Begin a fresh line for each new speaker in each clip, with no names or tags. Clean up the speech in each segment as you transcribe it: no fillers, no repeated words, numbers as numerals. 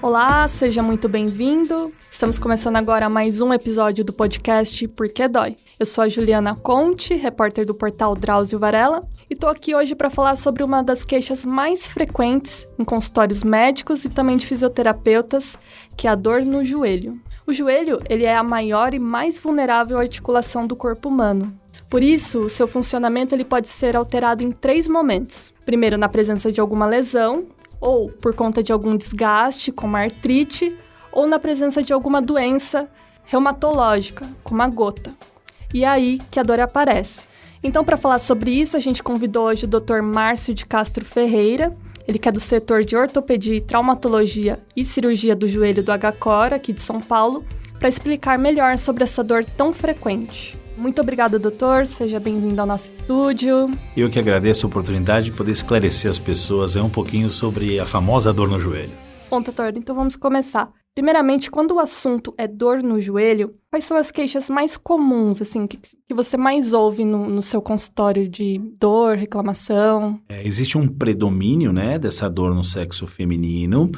Olá, seja muito bem-vindo. Estamos começando agora mais um episódio do podcast Por que Dói? Eu sou a Juliana Conte, repórter do portal Drauzio Varela, e estou aqui hoje para falar sobre uma das queixas mais frequentes em consultórios médicos e também de fisioterapeutas, que é a dor no joelho. O joelho, ele é a maior e mais vulnerável articulação do corpo humano. Por isso, o seu funcionamento ele pode ser alterado em 3 momentos. Primeiro, na presença de alguma lesão, ou por conta de algum desgaste, como a artrite, ou na presença de alguma doença reumatológica, como a gota. E é aí que a dor aparece. Então, para falar sobre isso, a gente convidou hoje o Dr. Márcio de Castro Ferreira, ele que é do setor de ortopedia, traumatologia e cirurgia do joelho do HCOR, aqui de São Paulo, para explicar melhor sobre essa dor tão frequente. Muito obrigada, doutor. Seja bem-vindo ao nosso estúdio.
Eu que agradeço a oportunidade de poder esclarecer as pessoas um pouquinho sobre a famosa dor no joelho.
Bom, doutor, então vamos começar. Primeiramente, quando o assunto é dor no joelho, quais são as queixas mais comuns, assim, que você mais ouve no seu consultório de dor, reclamação?
Existe um predomínio, dessa dor no sexo feminino.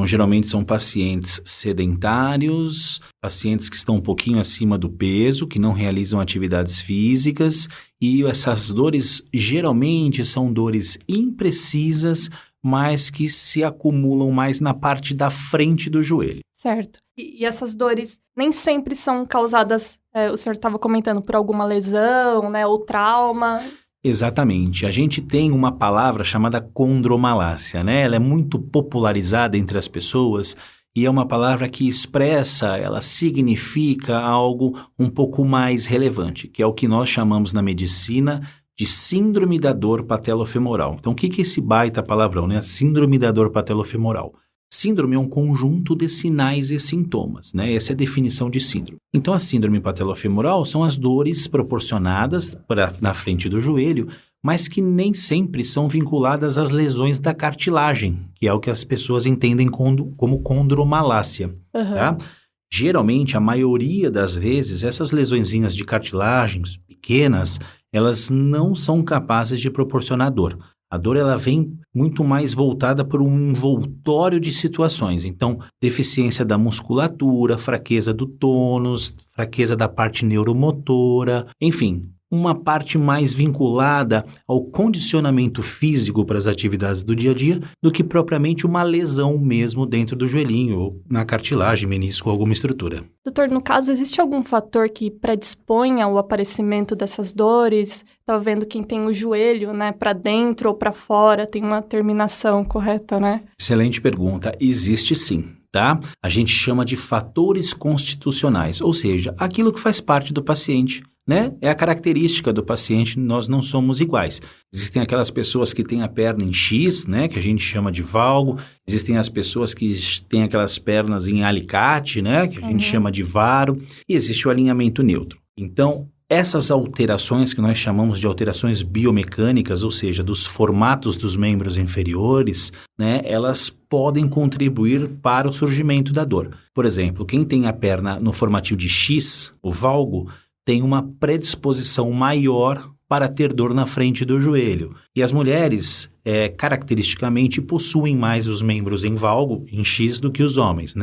Geralmente são pacientes sedentários, pacientes que estão um pouquinho acima do peso, que não realizam atividades físicas, e essas dores geralmente são dores imprecisas, mas que se acumulam mais na parte da frente do joelho.
Certo. E essas dores nem sempre são causadas, o senhor estava comentando, por alguma lesão, ou trauma?
Exatamente. A gente tem uma palavra chamada condromalácia, Ela é muito popularizada entre as pessoas e é uma palavra que expressa, ela significa algo um pouco mais relevante, que é o que nós chamamos na medicina de síndrome da dor patelofemoral. Então, o que é esse baita palavrão, Síndrome da dor patelofemoral. Síndrome é um conjunto de sinais e sintomas, Essa é a definição de síndrome. Então, a síndrome patelofemoral são as dores proporcionadas na frente do joelho, mas que nem sempre são vinculadas às lesões da cartilagem, que é o que as pessoas entendem como condromalácia, tá? Geralmente, a maioria das vezes, essas lesõezinhas de cartilagens pequenas, elas não são capazes de proporcionar dor. A dor ela vem muito mais voltada por um envoltório de situações. Então, deficiência da musculatura, fraqueza do tônus, fraqueza da parte neuromotora, enfim, uma parte mais vinculada ao condicionamento físico para as atividades do dia a dia do que propriamente uma lesão mesmo dentro do joelhinho ou na cartilagem, menisco ou alguma estrutura.
Doutor, no caso, existe algum fator que predisponha ao aparecimento dessas dores? Estava vendo quem tem o joelho, para dentro ou para fora, tem uma terminação correta,
Excelente pergunta. Existe sim. Tá? A gente chama de fatores constitucionais, ou seja, aquilo que faz parte do paciente, É a característica do paciente, nós não somos iguais. Existem aquelas pessoas que têm a perna em X, que a gente chama de valgo, existem as pessoas que têm aquelas pernas em alicate, que a gente chama de varo, e existe o alinhamento neutro. Então, essas alterações que nós chamamos de alterações biomecânicas, ou seja, dos formatos dos membros inferiores, elas podem contribuir para o surgimento da dor. Por exemplo, quem tem a perna no formativo de X, o valgo, tem uma predisposição maior para ter dor na frente do joelho. E as mulheres, caracteristicamente, possuem mais os membros em valgo, em X, do que os homens,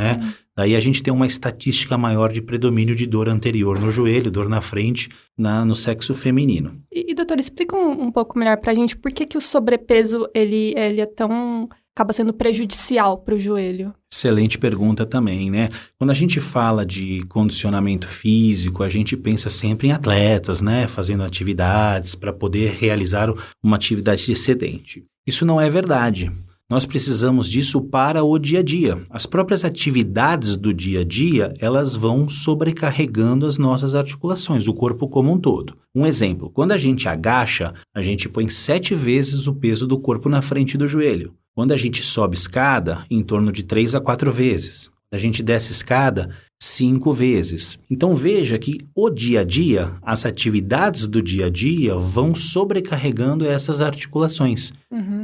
Daí a gente tem uma estatística maior de predomínio de dor anterior no joelho, dor na frente, no sexo feminino.
E doutor, explica um pouco melhor pra gente por que o sobrepeso ele é tão... acaba sendo prejudicial para o joelho?
Excelente pergunta também, Quando a gente fala de condicionamento físico, a gente pensa sempre em atletas, fazendo atividades para poder realizar uma atividade excedente. Isso não é verdade. Nós precisamos disso para o dia a dia. As próprias atividades do dia a dia, elas vão sobrecarregando as nossas articulações, o corpo como um todo. Um exemplo, quando a gente agacha, a gente põe 7 vezes o peso do corpo na frente do joelho. Quando a gente sobe escada, em torno de 3 a 4 vezes. Quando a gente desce escada, 5 vezes. Então veja que o dia a dia, as atividades do dia a dia vão sobrecarregando essas articulações.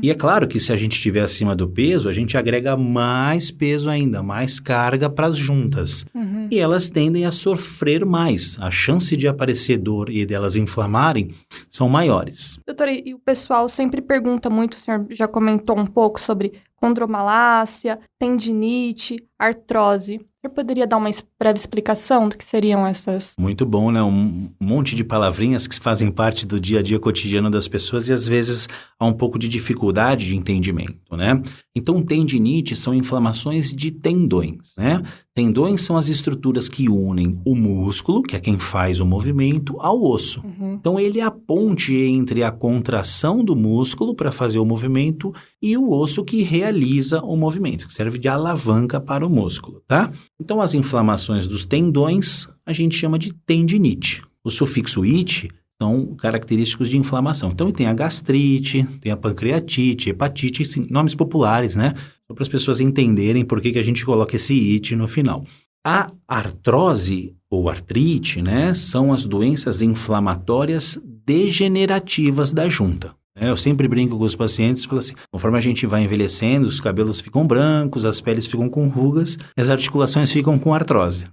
E é claro que se a gente estiver acima do peso, a gente agrega mais peso ainda, mais carga para as juntas. E elas tendem a sofrer mais. A chance de aparecer dor e delas inflamarem são maiores.
Doutora, e o pessoal sempre pergunta muito, o senhor já comentou um pouco sobre condromalácia, tendinite, artrose. Você poderia dar uma breve explicação do que seriam essas?
Muito bom, né? Um monte de palavrinhas que fazem parte do dia a dia cotidiano das pessoas e às vezes há um pouco de dificuldade de entendimento, né? Então, tendinite são inflamações de tendões, né? Tendões são as estruturas que unem o músculo, que é quem faz o movimento, ao osso. Então, ele é a ponte entre a contração do músculo para fazer o movimento e o osso que realiza o movimento, que serve de alavanca para o músculo, tá? Então, as inflamações dos tendões a gente chama de tendinite. O sufixo -ite são característicos de inflamação. Então, tem a gastrite, tem a pancreatite, hepatite, sim, nomes populares, né? Só para as pessoas entenderem por que a gente coloca esse -ite no final. A artrose ou artrite, né, são as doenças inflamatórias degenerativas da junta. Eu sempre brinco com os pacientes, falo assim, conforme a gente vai envelhecendo, os cabelos ficam brancos, as peles ficam com rugas, as articulações ficam com artrose.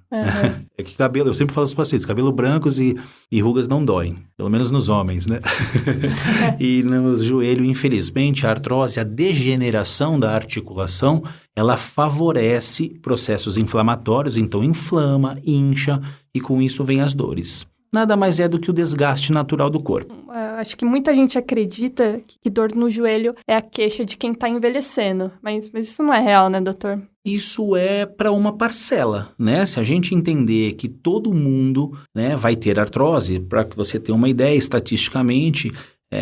É que cabelo, eu sempre falo aos pacientes, cabelo brancos e rugas não doem, pelo menos nos homens, né? E no joelho, infelizmente, a artrose, a degeneração da articulação, ela favorece processos inflamatórios, então inflama, incha, e com isso vem as dores. Nada mais é do que o desgaste natural do corpo.
Acho que muita gente acredita que dor no joelho é a queixa de quem está envelhecendo, mas isso não é real, né, doutor?
Isso é para uma parcela, né? Se a gente entender que todo mundo, né, vai ter artrose, para que você tenha uma ideia, estatisticamente,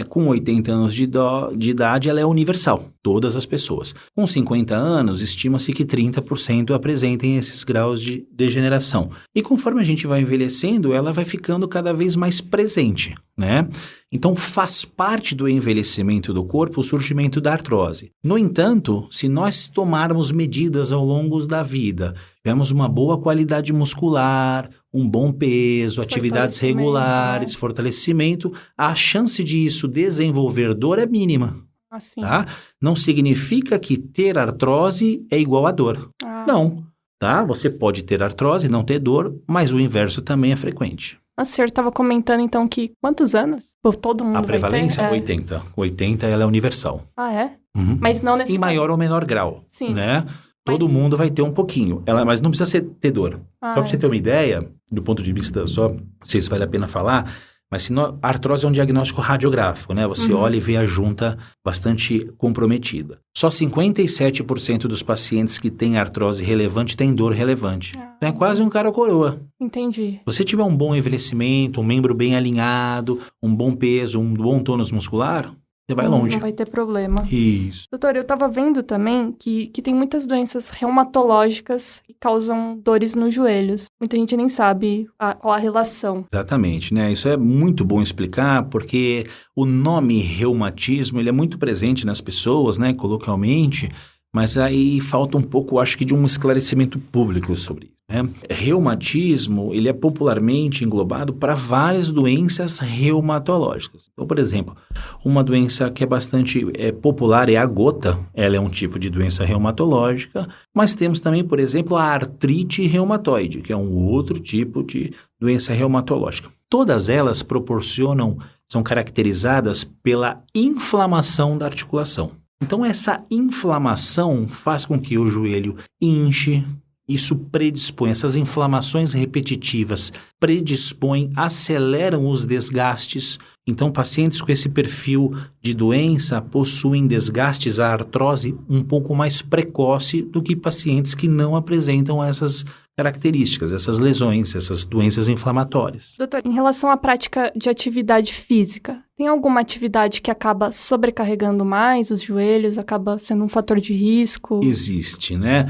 com 80 anos de idade, ela é universal, todas as pessoas. Com 50 anos, estima-se que 30% apresentem esses graus de degeneração. E conforme a gente vai envelhecendo, ela vai ficando cada vez mais presente, né? Então, faz parte do envelhecimento do corpo o surgimento da artrose. No entanto, se nós tomarmos medidas ao longo da vida, tivermos uma boa qualidade muscular, um bom peso, atividades regulares, fortalecimento, a chance de isso desenvolver dor é mínima.
Assim.
Tá? Não significa que ter artrose é igual a dor. Não, tá? Você pode ter artrose e não ter dor, mas o inverso também é frequente.
O senhor estava comentando, então, que quantos anos? Todo mundo
a prevalência?
Vai ter?
80. 80, ela é universal.
Ah, é?
Uhum.
Mas não necessariamente.
Em maior ou menor grau.
Sim.
Né? Todo mundo vai ter um pouquinho, mas não precisa ter dor. Só para você ter uma ideia, do ponto de vista, não sei se vale a pena falar, mas a artrose é um diagnóstico radiográfico, né? Você olha e vê a junta bastante comprometida. Só 57% dos pacientes que têm artrose relevante têm dor relevante. Então é quase um cara ou coroa.
Entendi.
Se você tiver um bom envelhecimento, um membro bem alinhado, um bom peso, um bom tônus muscular, você vai longe.
Não vai ter problema.
Isso.
Doutor, eu estava vendo também que tem muitas doenças reumatológicas que causam dores nos joelhos. Muita gente nem sabe qual a relação.
Exatamente, né? Isso é muito bom explicar, porque o nome reumatismo, ele é muito presente nas pessoas, né, coloquialmente, mas aí falta um pouco, acho que, de um esclarecimento público sobre isso. Reumatismo, ele é popularmente englobado para várias doenças reumatológicas. Então, por exemplo, uma doença que é bastante popular é a gota, ela é um tipo de doença reumatológica, mas temos também, por exemplo, a artrite reumatoide, que é um outro tipo de doença reumatológica. Todas elas são caracterizadas pela inflamação da articulação. Então, essa inflamação faz com que o joelho inche. Isso predispõe, essas inflamações repetitivas aceleram os desgastes. Então, pacientes com esse perfil de doença possuem desgastes, a artrose, um pouco mais precoce do que pacientes que não apresentam essas características, essas lesões, essas doenças inflamatórias.
Doutor, em relação à prática de atividade física, tem alguma atividade que acaba sobrecarregando mais os joelhos, acaba sendo um fator de risco?
Existe, né?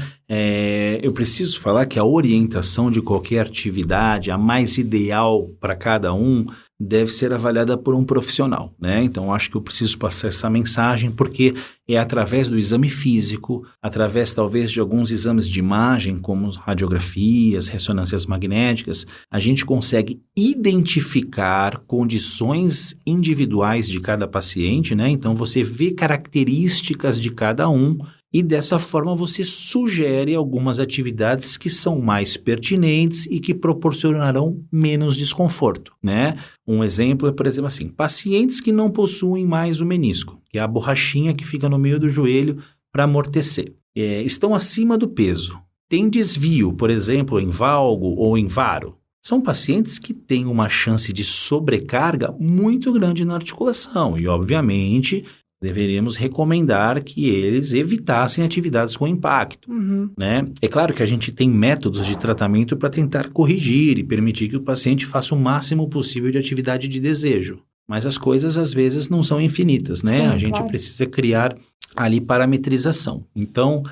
Eu preciso falar que a orientação de qualquer atividade, a mais ideal para cada um, deve ser avaliada por um profissional, né? Então, acho que eu preciso passar essa mensagem porque é através do exame físico, através talvez de alguns exames de imagem, como radiografias, ressonâncias magnéticas, a gente consegue identificar condições individuais de cada paciente, né? Então, você vê características de cada um e dessa forma você sugere algumas atividades que são mais pertinentes e que proporcionarão menos desconforto, né? Um exemplo é, por exemplo, assim, pacientes que não possuem mais o menisco, que é a borrachinha que fica no meio do joelho para amortecer. Estão acima do peso. Tem desvio, por exemplo, em valgo ou em varo. São pacientes que têm uma chance de sobrecarga muito grande na articulação e, obviamente, deveríamos recomendar que eles evitassem atividades com impacto, né? É claro que a gente tem métodos de tratamento para tentar corrigir e permitir que o paciente faça o máximo possível de atividade de desejo. Mas as coisas, às vezes, não são infinitas, né?
Sim,
a gente
claro.
precisa criar ali parametrização. Então,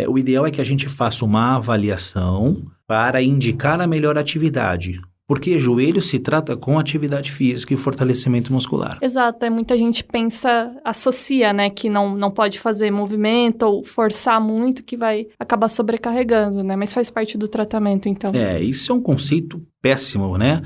o ideal é que a gente faça uma avaliação para indicar a melhor atividade. Porque joelho se trata com atividade física e fortalecimento muscular.
Exato, muita gente associa, né, que não pode fazer movimento ou forçar muito que vai acabar sobrecarregando, né, mas faz parte do tratamento, então.
Isso é um conceito péssimo, né?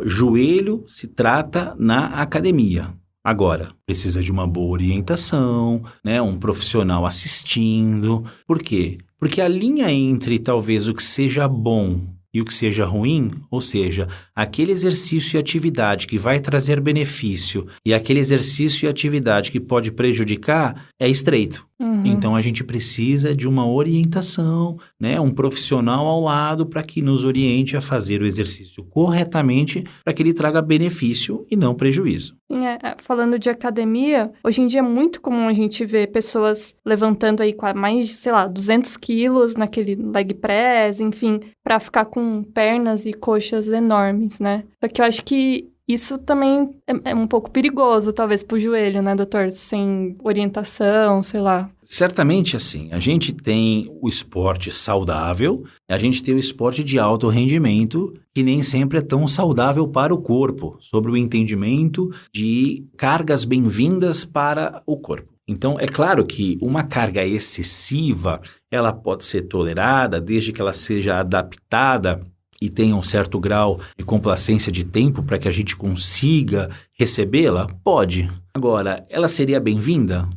Joelho se trata na academia. Agora, precisa de uma boa orientação, né, um profissional assistindo. Por quê? Porque a linha entre talvez o que seja bom e o que seja ruim, ou seja, aquele exercício e atividade que vai trazer benefício e aquele exercício e atividade que pode prejudicar, é estreito. Então, a gente precisa de uma orientação, né, um profissional ao lado para que nos oriente a fazer o exercício corretamente para que ele traga benefício e não prejuízo.
Sim, falando de academia, hoje em dia é muito comum a gente ver pessoas levantando aí mais de, 200 quilos naquele leg press, enfim, para ficar com pernas e coxas enormes, né? Só que eu acho que isso também é um pouco perigoso, talvez, pro joelho, né, doutor? Sem orientação, sei lá.
Certamente, assim, a gente tem o esporte saudável, a gente tem o esporte de alto rendimento, que nem sempre é tão saudável para o corpo, sobre o entendimento de cargas bem-vindas para o corpo. Então, é claro que uma carga excessiva, ela pode ser tolerada, desde que ela seja adaptada e tenha um certo grau de complacência de tempo para que a gente consiga recebê-la? Pode. Agora, ela seria bem-vinda?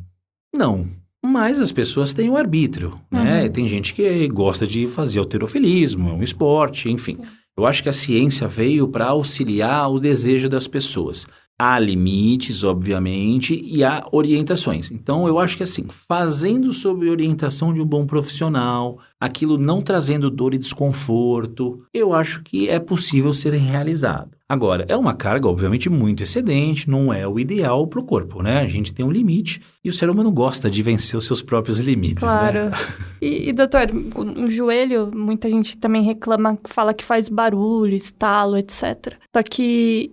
Não. Mas as pessoas têm o arbítrio, né? Tem gente que gosta de fazer halterofilismo, é um esporte, enfim.
Sim.
Eu acho que a ciência veio para auxiliar o desejo das pessoas. Há limites, obviamente, e há orientações. Então, eu acho que assim, fazendo sob orientação de um bom profissional, aquilo não trazendo dor e desconforto, eu acho que é possível ser realizado. Agora, é uma carga, obviamente, muito excedente, não é o ideal para o corpo, né? A gente tem um limite e o ser humano gosta de vencer os seus próprios limites,
claro.
Né?
E, doutor, o joelho, muita gente também reclama, fala que faz barulho, estalo, etc. Só que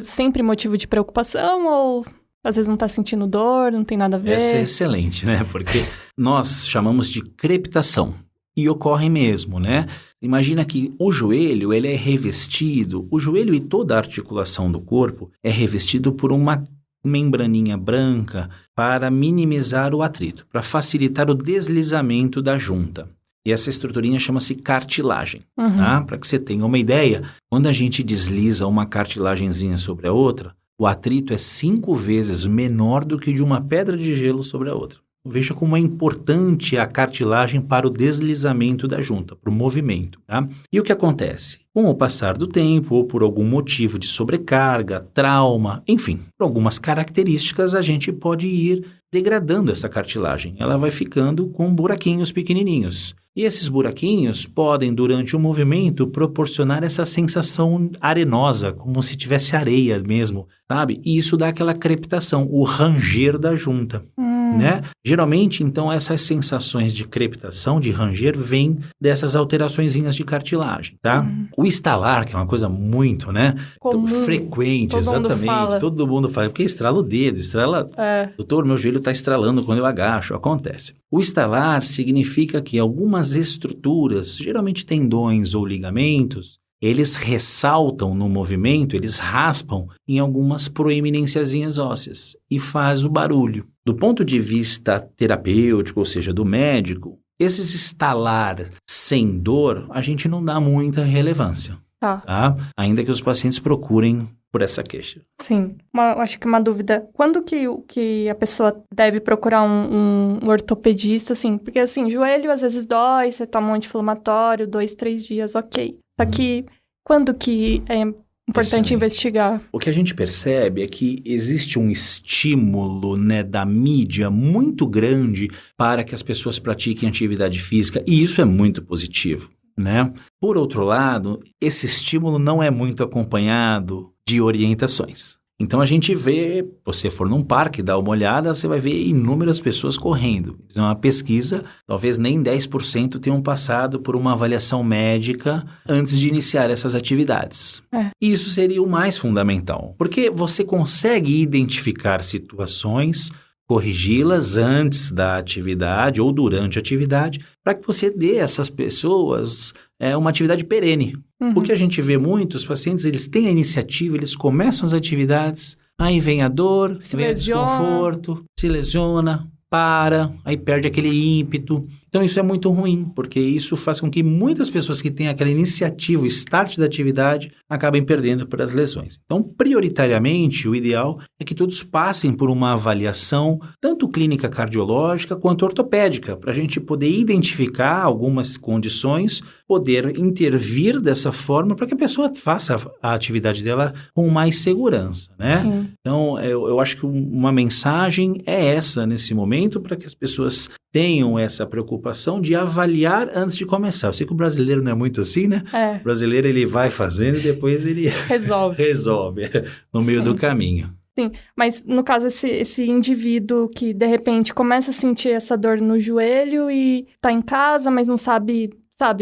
sempre motivo de preocupação ou às vezes não está sentindo dor, não tem nada a ver?
Essa é excelente, né? Porque nós chamamos de crepitação e ocorre mesmo, né? Imagina que o joelho, ele é revestido, o joelho e toda a articulação do corpo é revestido por uma membraninha branca para minimizar o atrito, para facilitar o deslizamento da junta. E essa estruturinha chama-se cartilagem, tá? Para que você tenha uma ideia, quando a gente desliza uma cartilagenzinha sobre a outra, o atrito é 5 vezes menor do que de uma pedra de gelo sobre a outra. Veja como é importante a cartilagem para o deslizamento da junta, para o movimento, tá? E o que acontece? Com o passar do tempo, ou por algum motivo de sobrecarga, trauma, enfim, por algumas características, a gente pode ir degradando essa cartilagem. Ela vai ficando com buraquinhos pequenininhos. E esses buraquinhos podem, durante o movimento, proporcionar essa sensação arenosa, como se tivesse areia mesmo, sabe? E isso dá aquela crepitação, o ranger da junta. Né? Geralmente, então, essas sensações de crepitação, de ranger, vêm dessas alteraçõezinhas de cartilagem, tá? O estalar, que é uma coisa muito, né? Frequente,
todo
exatamente. Todo mundo fala, porque estrala o dedo, doutor, meu joelho está estralando quando eu agacho, acontece. O estalar significa que algumas estruturas, geralmente tendões ou ligamentos, eles ressaltam no movimento, eles raspam em algumas proeminênciazinhas ósseas e faz o barulho. Do ponto de vista terapêutico, ou seja, do médico, esses estalar sem dor, a gente não dá muita relevância, tá? Ainda que os pacientes procurem por essa queixa.
Sim. Acho que uma dúvida, quando que a pessoa deve procurar um ortopedista, assim? Porque, assim, joelho às vezes dói, você toma um anti-inflamatório, 2, 3 dias, ok. Só que quando que é Importante
Excelente.
investigar.
O que a gente percebe é que existe um estímulo, né, da mídia muito grande para que as pessoas pratiquem atividade física, e isso é muito positivo, né? Por outro lado, esse estímulo não é muito acompanhado de orientações. Então a gente vê, você for num parque, dá uma olhada, você vai ver inúmeras pessoas correndo. Isso é uma pesquisa, talvez nem 10% tenham passado por uma avaliação médica antes de iniciar essas atividades. E isso seria o mais fundamental, porque você consegue identificar situações, corrigi-las antes da atividade ou durante a atividade, para que você dê a essas pessoas uma atividade perene. O que a gente vê muitos pacientes, eles têm a iniciativa, eles começam as atividades, aí vem a dor, vem o desconforto, se lesiona, para, aí perde aquele ímpeto. Então isso é muito ruim, porque isso faz com que muitas pessoas que têm aquela iniciativa, o start da atividade, acabem perdendo por as lesões. Então, prioritariamente, o ideal é que todos passem por uma avaliação, tanto clínica cardiológica quanto ortopédica, para a gente poder identificar algumas condições, poder intervir dessa forma para que a pessoa faça a atividade dela com mais segurança, né?
Sim.
Então, eu acho que uma mensagem é essa nesse momento, para que as pessoas tenham essa preocupação de avaliar antes de começar. Eu sei que o brasileiro não é muito assim, né? O brasileiro, ele vai fazendo e depois ele resolve no meio do caminho.
Sim, mas no caso, esse indivíduo que de repente começa a sentir essa dor no joelho e tá em casa, mas não sabe,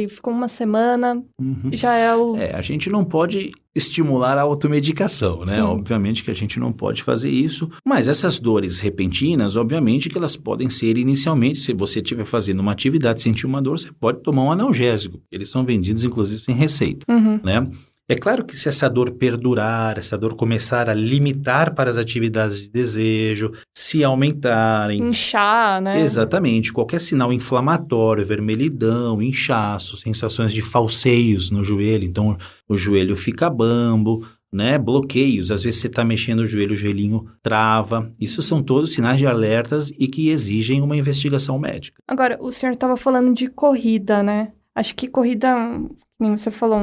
ficou uma semana, já é o...
A gente não pode estimular a automedicação, né?
Sim.
Obviamente que a gente não pode fazer isso, mas essas dores repentinas, obviamente que elas podem ser inicialmente, se você estiver fazendo uma atividade, sentir uma dor, você pode tomar um analgésico. Eles são vendidos, inclusive, sem receita, né? É claro que se essa dor perdurar, essa dor começar a limitar para as atividades de desejo, se aumentarem...
Inchar, né?
Exatamente. Qualquer sinal inflamatório, vermelhidão, inchaço, sensações de falseios no joelho, então o joelho fica bambo, né? Bloqueios, às vezes você está mexendo o joelhinho trava. Isso são todos sinais de alertas e que exigem uma investigação médica.
Agora, o senhor estava falando de corrida, né? Acho que corrida, como você falou,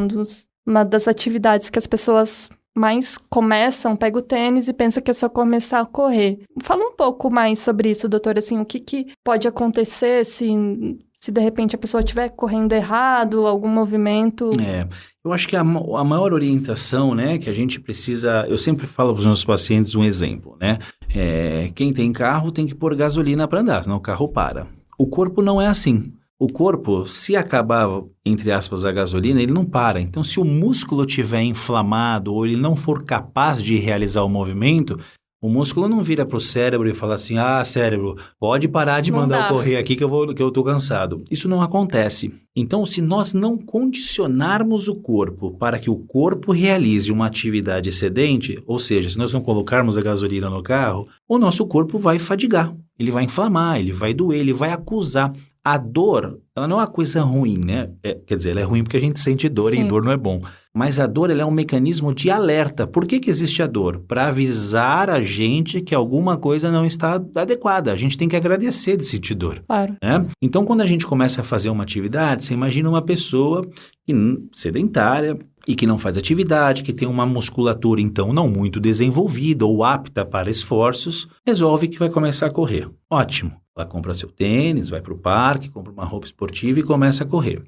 uma das atividades que as pessoas mais começam, pega o tênis e pensa que é só começar a correr. Fala um pouco mais sobre isso, doutor, assim, o que pode acontecer se de repente a pessoa estiver correndo errado, algum movimento...
Eu acho que a maior orientação, né, que a gente precisa... Eu sempre falo para os nossos pacientes um exemplo, né? Quem tem carro tem que pôr gasolina para andar, senão o carro para. O corpo não é assim. O corpo, se acabar, entre aspas, a gasolina, ele não para. Então, se o músculo estiver inflamado ou ele não for capaz de realizar o movimento, o músculo não vira para o cérebro e fala assim, cérebro, pode parar de mandar eu correr aqui que eu estou cansado. Isso não acontece. Então, se nós não condicionarmos o corpo para que o corpo realize uma atividade excedente, ou seja, se nós não colocarmos a gasolina no carro, o nosso corpo vai fadigar, ele vai inflamar, ele vai doer, ele vai acusar. A dor, ela não é uma coisa ruim, né? Quer dizer, ela é ruim porque a gente sente dor. Sim. E dor não é bom. Mas a dor, ela é um mecanismo de alerta. Por que existe a dor? Para avisar a gente que alguma coisa não está adequada. A gente tem que agradecer de sentir dor.
Claro.
Né? Então, quando a gente começa a fazer uma atividade, você imagina uma pessoa sedentária e que não faz atividade, que tem uma musculatura, então, não muito desenvolvida ou apta para esforços, resolve que vai começar a correr. Ótimo. Ela compra seu tênis, vai para o parque, compra uma roupa esportiva e começa a correr.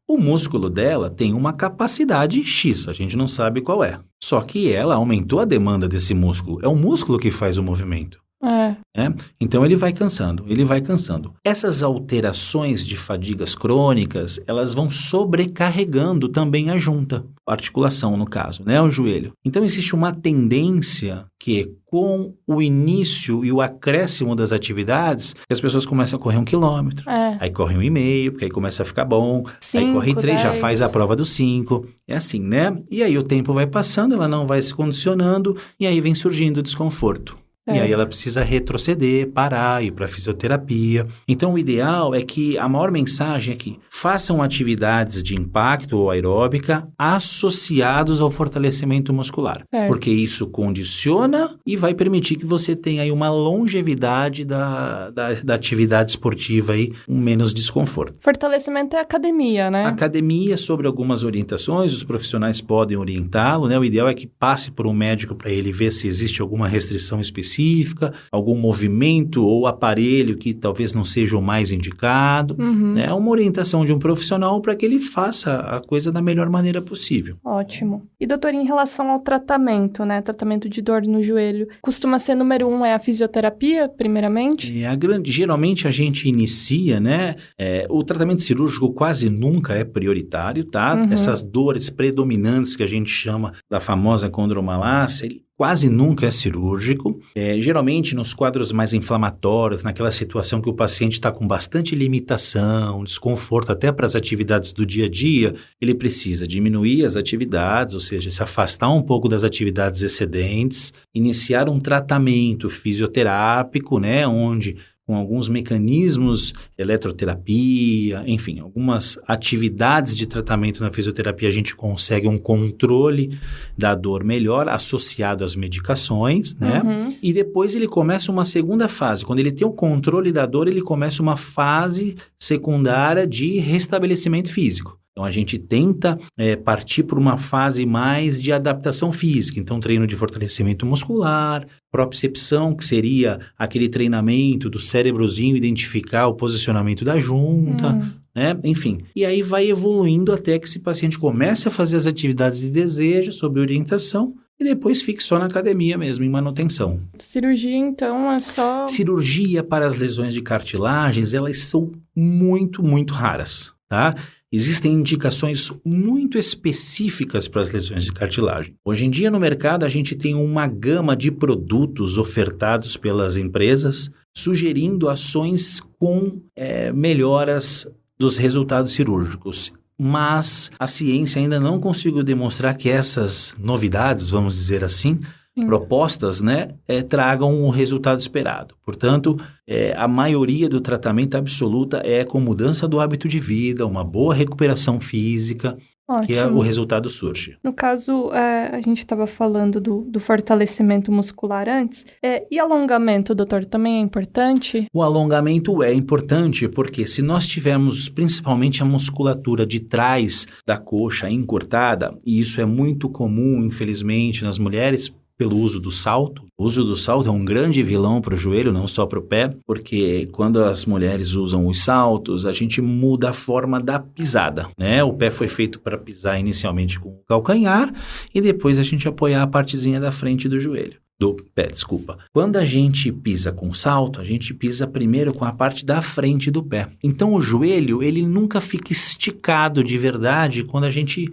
O músculo dela tem uma capacidade X, a gente não sabe qual é. Só que ela aumentou a demanda desse músculo. É o músculo que faz o movimento. Então ele vai cansando. Essas alterações de fadigas crônicas, elas vão sobrecarregando também a junta, a articulação no caso, né, o joelho. Então existe uma tendência que com o início e o acréscimo das atividades, as pessoas começam a correr 1 quilômetro, aí corre 1,5, porque aí começa a ficar bom,
5,
aí corre 3,
10.
já faz a prova dos 5, é assim, né? E aí o tempo vai passando, ela não vai se condicionando e aí vem surgindo o desconforto. E aí ela precisa retroceder, parar, ir para fisioterapia. Então, o ideal é que a maior mensagem é que façam atividades de impacto ou aeróbica associados ao fortalecimento muscular.
Certo.
Porque isso condiciona e vai permitir que você tenha aí uma longevidade da atividade esportiva aí, com menos desconforto.
Fortalecimento é academia, né?
Academia, sobre algumas orientações, os profissionais podem orientá-lo, né? O ideal é que passe por um médico para ele ver se existe alguma restrição específica, algum movimento ou aparelho que talvez não seja o mais indicado, né? Uma orientação de um profissional para que ele faça a coisa da melhor maneira possível.
Ótimo. E, doutor, em relação ao tratamento, né? Tratamento de dor no joelho, costuma ser número 1 é a fisioterapia, primeiramente?
Geralmente a gente inicia, né? O tratamento cirúrgico quase nunca é prioritário, tá? Essas dores predominantes que a gente chama da famosa condromalácia, ele quase nunca é cirúrgico. Geralmente nos quadros mais inflamatórios, naquela situação que o paciente está com bastante limitação, desconforto até para as atividades do dia a dia, ele precisa diminuir as atividades, ou seja, se afastar um pouco das atividades excedentes, iniciar um tratamento fisioterápico, né, onde com alguns mecanismos, eletroterapia, enfim, algumas atividades de tratamento na fisioterapia, a gente consegue um controle da dor melhor associado às medicações, né? E depois ele começa uma segunda fase. Quando ele tem o controle da dor, ele começa uma fase secundária de restabelecimento físico. Então, a gente tenta partir por uma fase mais de adaptação física. Então, treino de fortalecimento muscular, propriocepção, que seria aquele treinamento do cérebrozinho identificar o posicionamento da junta, né? Enfim. E aí vai evoluindo até que esse paciente comece a fazer as atividades de desejo, sob orientação, e depois fique só na academia mesmo, em manutenção.
Cirurgia, então, é só...
Cirurgia para as lesões de cartilagens, elas são muito, muito raras, tá? Existem indicações muito específicas para as lesões de cartilagem. Hoje em dia, no mercado, a gente tem uma gama de produtos ofertados pelas empresas, sugerindo ações com melhoras dos resultados cirúrgicos. Mas a ciência ainda não conseguiu demonstrar que essas novidades, vamos dizer assim, propostas, né, tragam o resultado esperado. Portanto, a maioria do tratamento absoluta é com mudança do hábito de vida, uma boa recuperação física, que o resultado surge.
No caso, a gente estava falando do fortalecimento muscular antes. E alongamento, doutor, também é importante?
O alongamento é importante porque se nós tivermos principalmente a musculatura de trás da coxa encurtada, e isso é muito comum, infelizmente, nas mulheres, pelo uso do salto. O uso do salto é um grande vilão para o joelho, não só para o pé, porque quando as mulheres usam os saltos, a gente muda a forma da pisada, né? O pé foi feito para pisar inicialmente com o calcanhar e depois a gente apoiar a partezinha da frente do joelho. Do pé, desculpa. Quando a gente pisa com salto, a gente pisa primeiro com a parte da frente do pé. Então, o joelho, ele nunca fica esticado de verdade quando a gente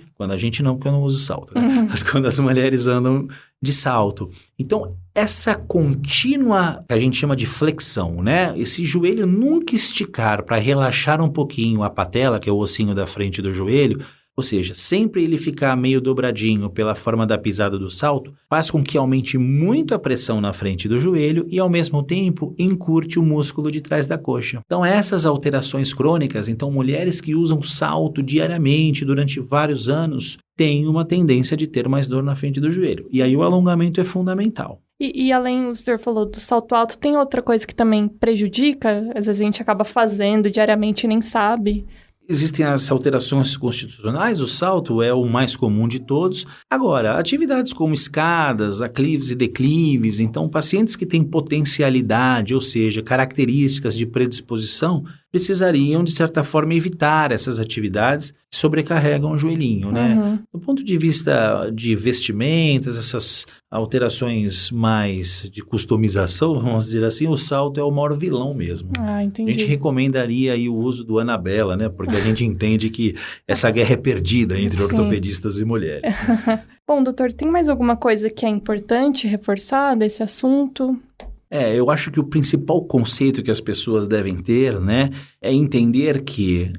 não, porque eu não uso salto, né? Mas quando as mulheres andam de salto. Então, essa contínua, que a gente chama de flexão, né? Esse joelho nunca esticar para relaxar um pouquinho a patela, que é o ossinho da frente do joelho, ou seja, sempre ele ficar meio dobradinho pela forma da pisada do salto, faz com que aumente muito a pressão na frente do joelho e, ao mesmo tempo, encurte o músculo de trás da coxa. Então, essas alterações crônicas, então, mulheres que usam salto diariamente durante vários anos, têm uma tendência de ter mais dor na frente do joelho. E aí o alongamento é fundamental.
E além, o senhor falou do salto alto, tem outra coisa que também prejudica? Às vezes a gente acaba fazendo diariamente e nem sabe.
Existem as alterações constitucionais, o salto é o mais comum de todos. Agora, atividades como escadas, aclives e declives, então pacientes que têm potencialidade, ou seja, características de predisposição, precisariam, de certa forma, evitar essas atividades que sobrecarregam o joelhinho, né? Do ponto de vista de vestimentas, essas alterações mais de customização, vamos dizer assim, o salto é o maior vilão mesmo.
Ah, entendi.
A gente recomendaria aí o uso do Anabela, né? Porque a gente entende que essa guerra é perdida entre ortopedistas e mulheres.
Bom, doutor, tem mais alguma coisa que é importante reforçar desse assunto?
Eu acho que o principal conceito que as pessoas devem ter, né, é entender que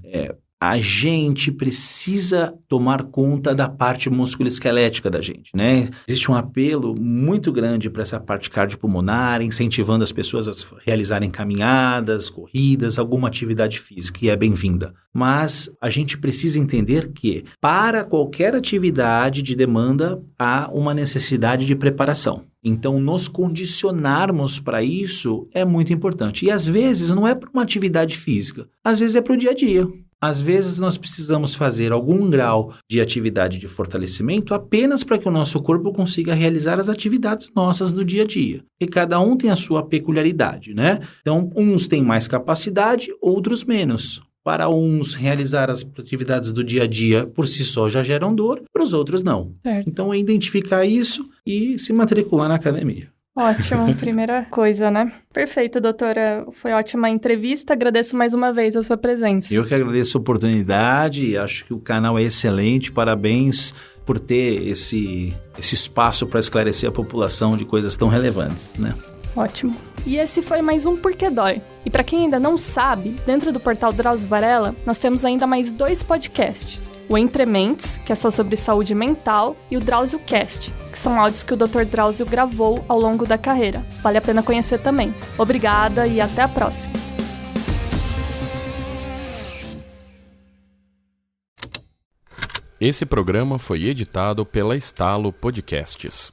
a gente precisa tomar conta da parte musculoesquelética da gente, né? Existe um apelo muito grande para essa parte cardiopulmonar, incentivando as pessoas a realizarem caminhadas, corridas, alguma atividade física, e é bem-vinda. Mas a gente precisa entender que, para qualquer atividade de demanda, há uma necessidade de preparação. Então, nos condicionarmos para isso é muito importante. E às vezes não é para uma atividade física, às vezes é para o dia a dia. Às vezes nós precisamos fazer algum grau de atividade de fortalecimento apenas para que o nosso corpo consiga realizar as atividades nossas do dia a dia. E cada um tem a sua peculiaridade, né? Então, uns têm mais capacidade, outros menos. Para uns, realizar as atividades do dia a dia por si só já geram dor, para os outros não.
Certo.
Então, é identificar isso e se matricular na academia.
Ótimo, primeira coisa, né? Perfeito, doutora. Foi ótima a entrevista. Agradeço mais uma vez a sua presença.
Eu que agradeço a oportunidade. Acho que o canal é excelente. Parabéns por ter esse espaço para esclarecer a população de coisas tão relevantes, né?
Ótimo. E esse foi mais um Porque Dói. E para quem ainda não sabe, dentro do portal Drauzio Varela, nós temos ainda mais 2 podcasts. O Entre Mentes, que é só sobre saúde mental, e o Drauzio Cast, que são áudios que o Dr. Drauzio gravou ao longo da carreira. Vale a pena conhecer também. Obrigada e até a próxima.
Esse programa foi editado pela Estalo Podcasts.